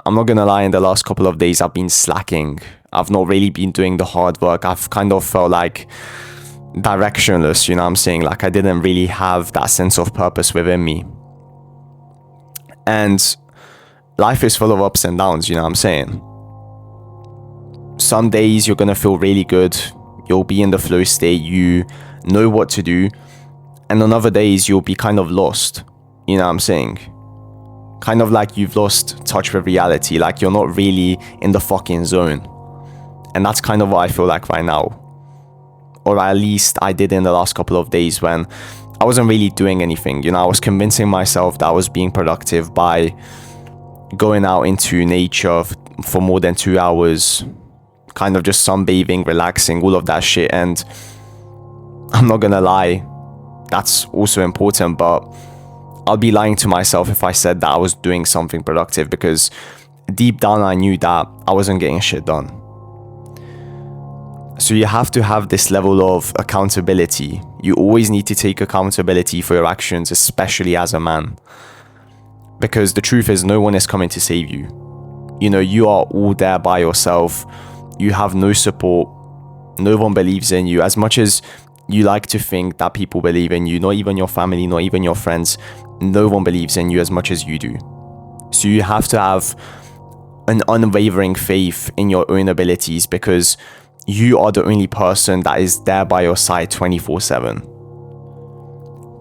I'm not gonna lie, in the last couple of days I've been slacking. I've not really been doing the hard work. I've kind of felt like directionless, you know what I'm saying? Like I didn't really have that sense of purpose within me. And life is full of ups and downs, you know what I'm saying? Some days you're gonna feel really good. You'll be in the flow state. You know what to do. And on other days you'll be kind of lost, you know what I'm saying? Kind of like you've lost touch with reality. Like you're not really in the fucking zone. And that's kind of what I feel like right now. Or at least I did in the last couple of days when I wasn't really doing anything. You know, I was convincing myself that I was being productive by going out into nature for more than 2 hours, kind of just sunbathing, relaxing, all of that shit. And I'm not gonna lie, that's also important, but I'll be lying to myself if I said that I was doing something productive, because deep down I knew that I wasn't getting shit done. So you have to have this level of accountability. You always need to take accountability for your actions, especially as a man. Because the truth is, no one is coming to save you. You know, you are all there by yourself. You have no support. No one believes in you. As much as you like to think that people believe in you, not even your family, not even your friends, no one believes in you as much as you do. So you have to have an unwavering faith in your own abilities, because you are the only person that is there by your side 24/7.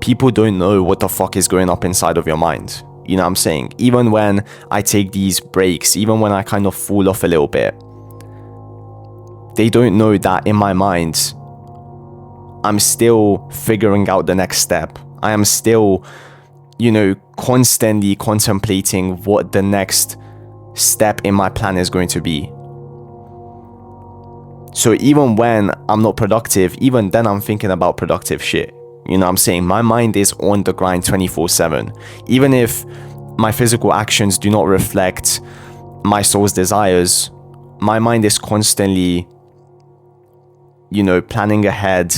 People don't know what the fuck is going up inside of your mind. You know what I'm saying? Even when I take these breaks, even when I kind of fall off a little bit, they don't know that in my mind, I'm still figuring out the next step. I am still, you know, constantly contemplating what the next step in my plan is going to be. So even when I'm not productive, even then I'm thinking about productive shit. You know what I'm saying? My mind is on the grind 24/7. Even if my physical actions do not reflect my soul's desires, my mind is constantly, you know, planning ahead,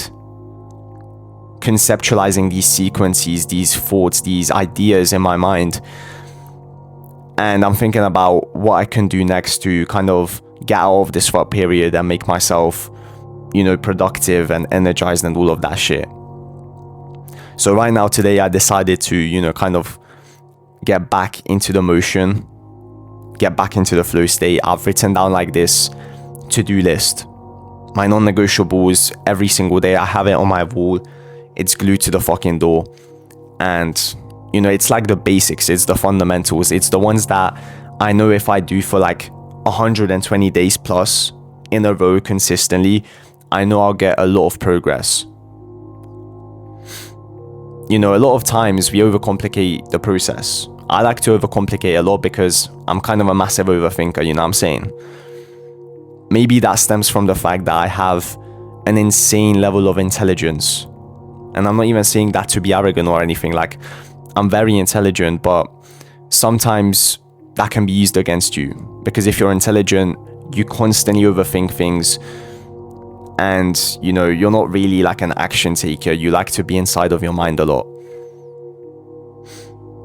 conceptualizing these sequences, these thoughts, these ideas in my mind. And I'm thinking about what I can do next to kind of get out of this rut period and make myself, you know, productive and energized and all of that shit. So right now, today, I decided to, you know, kind of get back into the motion, get back into the flow state. I've written down like this to-do list. My non-negotiables every single day. I have it on my wall. It's glued to the fucking door. And, you know, it's like the basics. It's the fundamentals. It's the ones that I know if I do for like 120 days plus in a row consistently, I know I'll get a lot of progress. You know, a lot of times we overcomplicate the process. I like to overcomplicate a lot because I'm kind of a massive overthinker, you know what I'm saying? Maybe that stems from the fact that I have an insane level of intelligence. And I'm not even saying that to be arrogant or anything. Like, I'm very intelligent, but sometimes that can be used against you. Because if you're intelligent, you constantly overthink things. And, you know, you're not really like an action taker. You like to be inside of your mind a lot.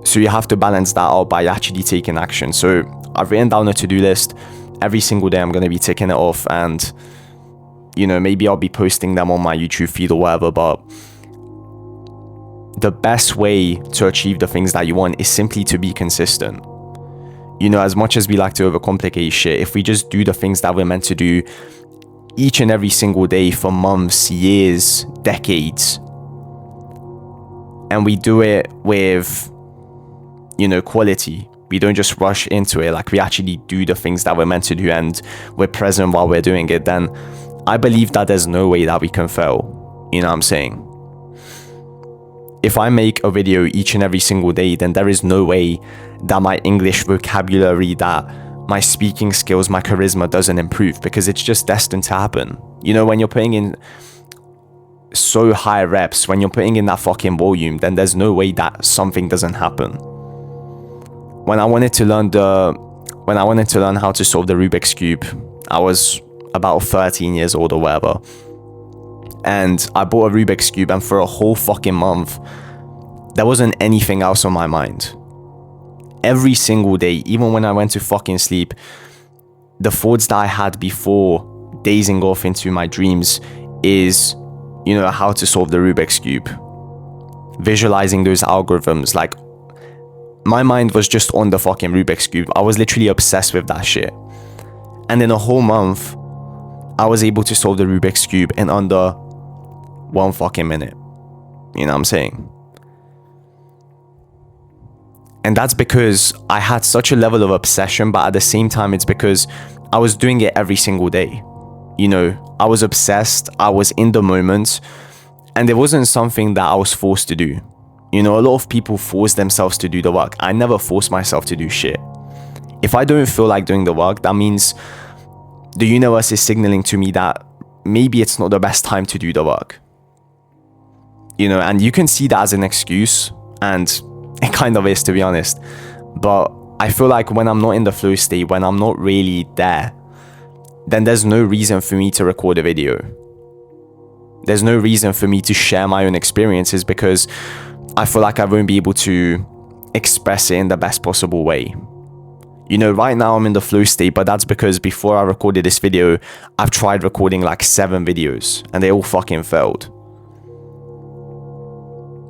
So you have to balance that out by actually taking action. So I've written down a to-do list. Every single day I'm going to be ticking it off. And, you know, maybe I'll be posting them on my YouTube feed or whatever. But the best way to achieve the things that you want is simply to be consistent. You know, as much as we like to overcomplicate shit, if we just do the things that we're meant to do each and every single day for months, years, decades, and we do it with, you know, quality. We don't just rush into it. Like, we actually do the things that we're meant to do and we're present while we're doing it, then I believe that there's no way that we can fail. You know what I'm saying? If I make a video each and every single day, then there is no way that my English vocabulary, that my speaking skills, my charisma doesn't improve, because it's just destined to happen. You know, when you're putting in so high reps, when you're putting in that fucking volume, then there's no way that something doesn't happen. When I wanted to learn how to solve the Rubik's Cube, I was about 13 years old or whatever. And I bought a Rubik's Cube, and for a whole fucking month, there wasn't anything else on my mind. every single day, even when I went to fucking sleep, the thoughts that I had before dazing off into my dreams is, you know, how to solve the Rubik's Cube. Visualizing those algorithms, like, my mind was just on the fucking Rubik's Cube. I was literally obsessed with that shit. And in a whole month, I was able to solve the Rubik's Cube in under 1 fucking minute. You know what I'm saying? And that's because I had such a level of obsession, but at the same time, it's because I was doing it every single day. You know, I was obsessed, I was in the moment, and it wasn't something that I was forced to do. You know, a lot of people force themselves to do the work. I never force myself to do shit. If I don't feel like doing the work, that means the universe is signaling to me that maybe it's not the best time to do the work. You know, and you can see that as an excuse, and it kind of is, to be honest. But I feel like when I'm not in the flow state, when I'm not really there, then there's no reason for me to record a video. There's no reason for me to share my own experiences, because I feel like I won't be able to express it in the best possible way. You know, right now I'm in the flow state, but that's because before I recorded this video, I've tried recording like 7 videos and they all fucking failed.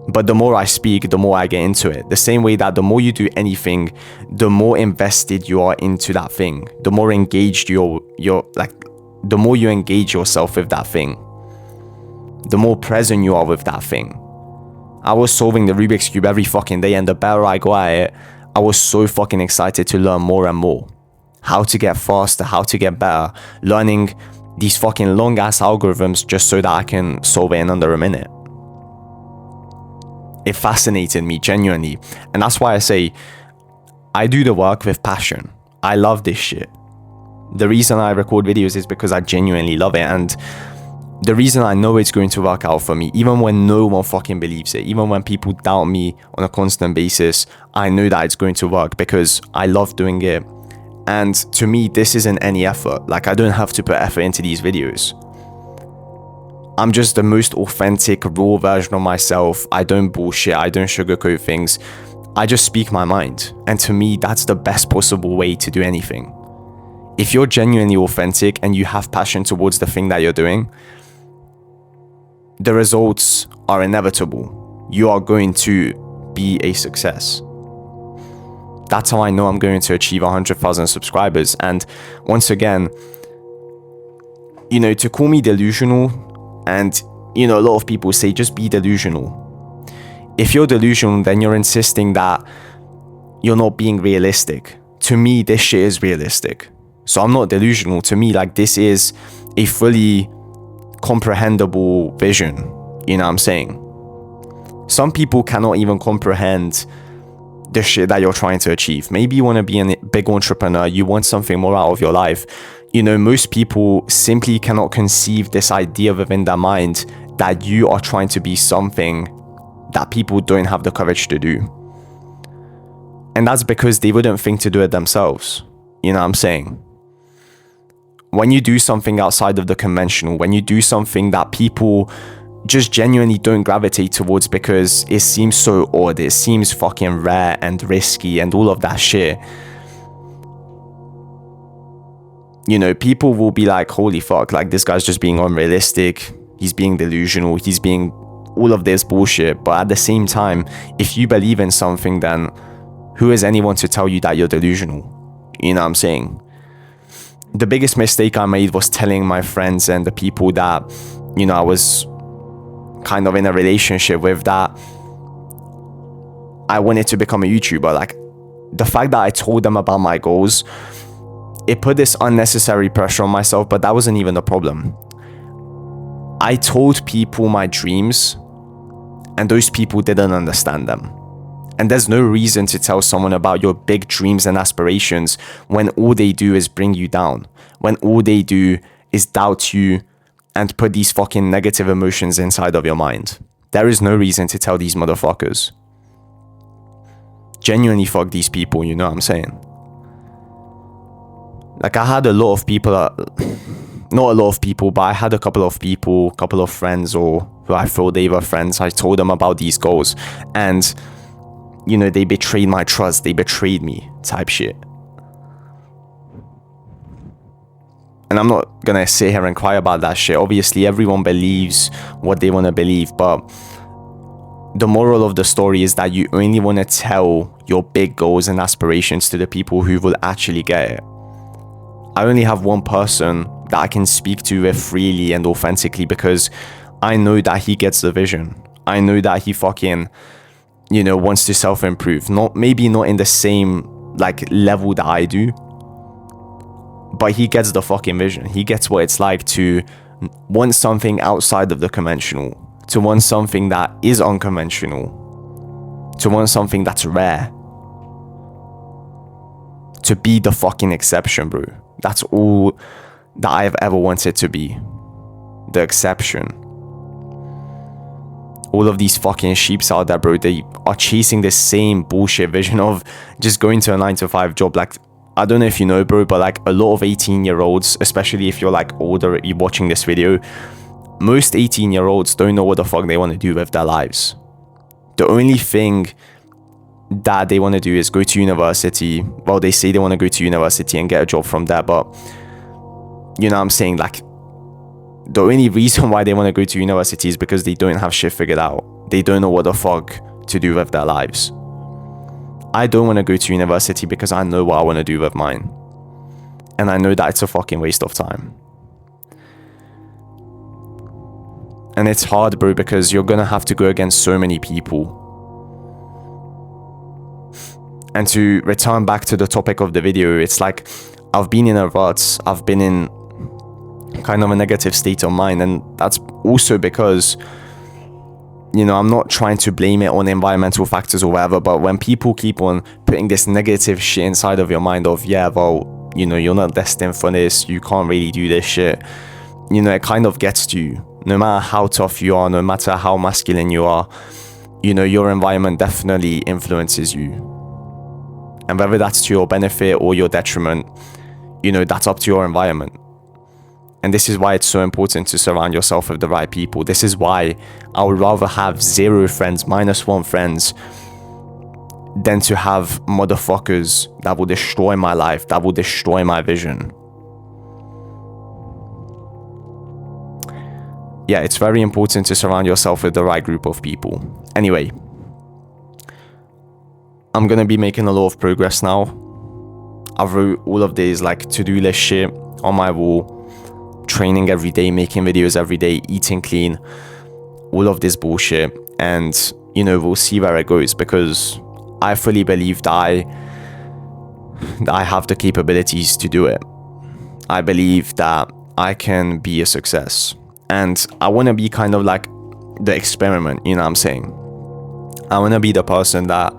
But the more I speak, the more I get into it. The same way that the more you do anything, the more invested you are into that thing. The more engaged you're like, the more you engage yourself with that thing, the more present you are with that thing. I was solving the Rubik's Cube every fucking day, and the better I got at it, I was so fucking excited to learn more and more. How to get faster, how to get better, learning these fucking long ass algorithms just so that I can solve it in under a minute. It fascinated me genuinely, and that's why I say I do the work with passion. I love this shit. The reason I record videos is because I genuinely love it, and the reason I know it's going to work out for me, even when no one fucking believes it, even when people doubt me on a constant basis, I know that it's going to work because I love doing it. And to me, this isn't any effort. Like, I don't have to put effort into these videos. I'm just the most authentic, raw version of myself. I don't bullshit. I don't sugarcoat things. I just speak my mind. And to me, that's the best possible way to do anything. If you're genuinely authentic and you have passion towards the thing that you're doing, the results are inevitable. You are going to be a success. That's how I know I'm going to achieve 100,000 subscribers. And once again, you know, to call me delusional, and, you know, a lot of people say just be delusional. If you're delusional, then you're insisting that you're not being realistic. To me, this shit is realistic. So I'm not delusional. To me, like, this is a fully comprehensible vision. You know what I'm saying? Some people cannot even comprehend the shit that you're trying to achieve. Maybe you want to be a big entrepreneur, you want something more out of your life. You know, most people simply cannot conceive this idea within their mind that you are trying to be something that people don't have the courage to do. And that's because they wouldn't think to do it themselves. You know what I'm saying? When you do something outside of the conventional, when you do something that people just genuinely don't gravitate towards because it seems so odd, it seems fucking rare and risky and all of that shit, you know, people will be like, holy fuck, like, this guy's just being unrealistic, he's being delusional, he's being all of this bullshit. But at the same time, if you believe in something, then who is anyone to tell you that you're delusional? You know what I'm saying? The biggest mistake I made was telling my friends and the people that, you know, I was kind of in a relationship with, that I wanted to become a YouTuber. Like, the fact that I told them about my goals, it put this unnecessary pressure on myself, but that wasn't even the problem. I told people my dreams, and those people didn't understand them. And there's no reason to tell someone about your big dreams and aspirations when all they do is bring you down, when all they do is doubt you and put these fucking negative emotions inside of your mind. There is no reason to tell these motherfuckers. Genuinely fuck these people, you know what I'm saying? Like, I had a lot of people, not a lot of people, but I had a couple of friends, or who I thought they were friends. I told them about these goals, and you know, they betrayed my trust, they betrayed me type shit. And I'm not gonna sit here and cry about that shit. Obviously, everyone believes what they want to believe, but the moral of the story is that you only want to tell your big goals and aspirations to the people who will actually get it. I only have one person that I can speak to it freely and authentically, because I know that he gets the vision. I know that he fucking, you know, wants to self-improve. Maybe not in the same like level that I do, but he gets the fucking vision. He gets what it's like to want something outside of the conventional, to want something that is unconventional, to want something that's rare, to be the fucking exception, bro. That's all that I've ever wanted to be. The exception. All of these fucking sheeps out there, bro, they are chasing this same bullshit vision of just going to a 9-to-5 job. Like, I don't know if you know, bro, but like a lot of 18-year-olds, especially if you're like older, you're watching this video, most 18-year-olds don't know what the fuck they want to do with their lives. The only thing that they want to do is go to university. Well, they say they want to go to university and get a job from there, but you know what I'm saying, like, the only reason why they want to go to university is because they don't have shit figured out. They don't know what the fuck to do with their lives. I don't want to go to university because I know what I want to do with mine. And I know that it's a fucking waste of time. And it's hard, bro, because you're gonna have to go against so many people. And to return back to the topic of the video, it's like I've been in a rut. I've been in kind of a negative state of mind, and that's also because, you know, I'm not trying to blame it on environmental factors or whatever, but when people keep on putting this negative shit inside of your mind of, yeah, well, you know, you're not destined for this, you can't really do this shit, you know, it kind of gets to you. No matter how tough you are, no matter how masculine you are, you know, your environment definitely influences you. And whether that's to your benefit or your detriment, you know, that's up to your environment. And this is why it's so important to surround yourself with the right people. This is why I would rather have 0 friends, -1 friends, than to have motherfuckers that will destroy my life, that will destroy my vision. Yeah, it's very important to surround yourself with the right group of people. Anyway, I'm gonna be making a lot of progress now. I've wrote all of these like to-do list shit on my wall. Training every day, making videos every day, eating clean, all of this bullshit. And, you know, we'll see where it goes, because I fully believe that I have the capabilities to do it. I believe that I can be a success. And I want to be kind of like the experiment, you know what I'm saying? I want to be the person that,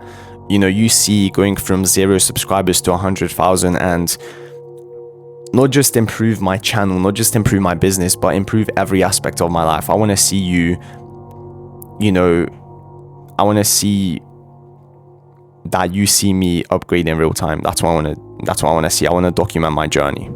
you know, you see going from 0 subscribers to 100,000 and not just improve my channel, not just improve my business, but improve every aspect of my life. I want to see you, you know, I want to see that you see me upgrade in real time. That's what I want to see. I want to document my journey.